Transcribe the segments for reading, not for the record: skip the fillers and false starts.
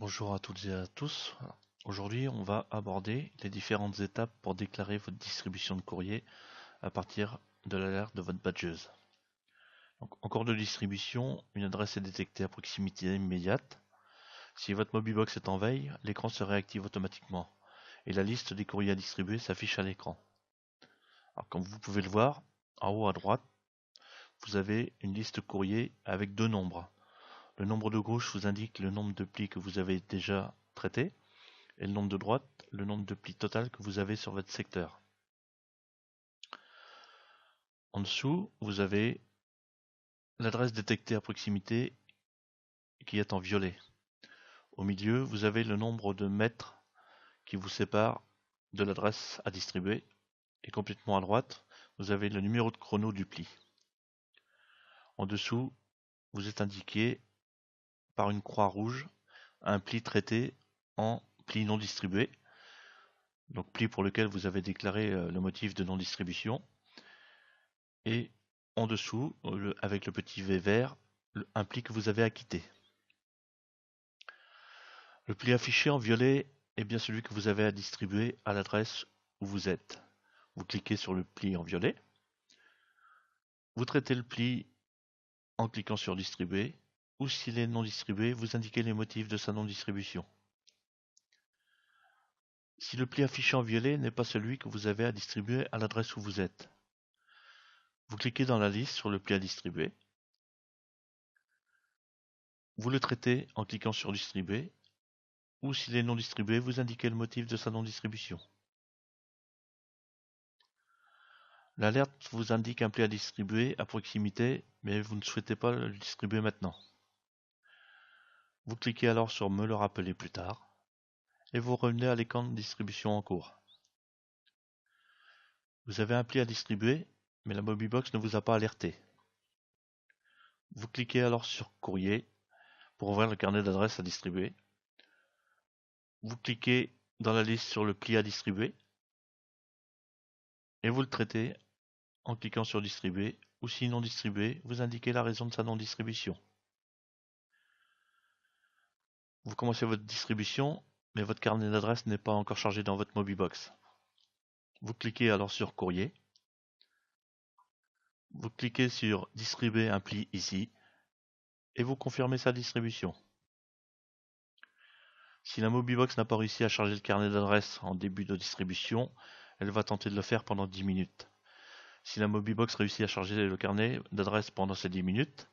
Bonjour à toutes et à tous. Aujourd'hui, on va aborder les différentes étapes pour déclarer votre distribution de courrier à partir de l'alerte de votre badgeuse. Donc, en cours de distribution, une adresse est détectée à proximité immédiate. Si votre Mobibox est en veille, l'écran se réactive automatiquement et la liste des courriers à distribuer s'affiche à l'écran. Alors, comme vous pouvez le voir, en haut à droite, vous avez une liste courrier avec deux nombres. Le nombre de gauche vous indique le nombre de plis que vous avez déjà traités. Et le nombre de droite, le nombre de plis total que vous avez sur votre secteur. En dessous, vous avez l'adresse détectée à proximité qui est en violet. Au milieu, vous avez le nombre de mètres qui vous sépare de l'adresse à distribuer. Et complètement à droite, vous avez le numéro de chrono du pli. En dessous, vous êtes indiqué par une croix rouge un pli traité en pli non distribué. Donc pli pour lequel vous avez déclaré le motif de non-distribution. Et en dessous, avec le petit V vert, un pli que vous avez acquitté. Le pli affiché en violet est bien celui que vous avez à distribuer à l'adresse où vous êtes. Vous cliquez sur le pli en violet. Vous traitez le pli en cliquant sur distribuer, ou s'il est non distribué, vous indiquez les motifs de sa non-distribution. Si le pli affiché en violet n'est pas celui que vous avez à distribuer à l'adresse où vous êtes, vous cliquez dans la liste sur le pli à distribuer. Vous le traitez en cliquant sur distribuer, ou s'il est non distribué, vous indiquez le motif de sa non-distribution. L'alerte vous indique un pli à distribuer à proximité, mais vous ne souhaitez pas le distribuer maintenant. Vous cliquez alors sur me le rappeler plus tard, et vous revenez à l'écran de distribution en cours. Vous avez un pli à distribuer, mais la Mobibox ne vous a pas alerté. Vous cliquez alors sur courrier pour ouvrir le carnet d'adresses à distribuer. Vous cliquez dans la liste sur le pli à distribuer, et vous le traitez en cliquant sur distribuer, ou si non distribué, vous indiquez la raison de sa non-distribution. Vous commencez votre distribution, mais votre carnet d'adresses n'est pas encore chargé dans votre Mobibox. Vous cliquez alors sur courrier. Vous cliquez sur distribuer un pli ici, et vous confirmez sa distribution. Si la Mobibox n'a pas réussi à charger le carnet d'adresses en début de distribution, elle va tenter de le faire pendant 10 minutes. Si la Mobibox réussit à charger le carnet d'adresses pendant ces 10 minutes,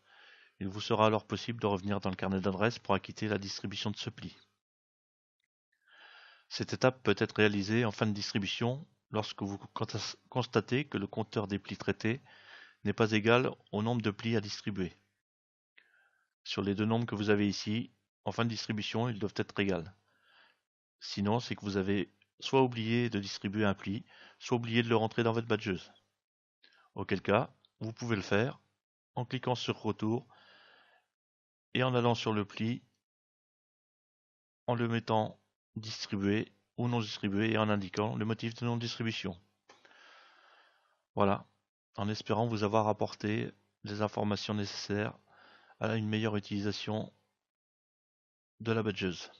il vous sera alors possible de revenir dans le carnet d'adresses pour acquitter la distribution de ce pli. Cette étape peut être réalisée en fin de distribution lorsque vous constatez que le compteur des plis traités n'est pas égal au nombre de plis à distribuer. Sur les deux nombres que vous avez ici, en fin de distribution, ils doivent être égaux. Sinon, c'est que vous avez soit oublié de distribuer un pli, soit oublié de le rentrer dans votre badgeuse. Auquel cas, vous pouvez le faire en cliquant sur retour et en allant sur le pli, en le mettant distribué ou non distribué et en indiquant le motif de non-distribution. Voilà, en espérant vous avoir apporté les informations nécessaires à une meilleure utilisation de la badgeuse.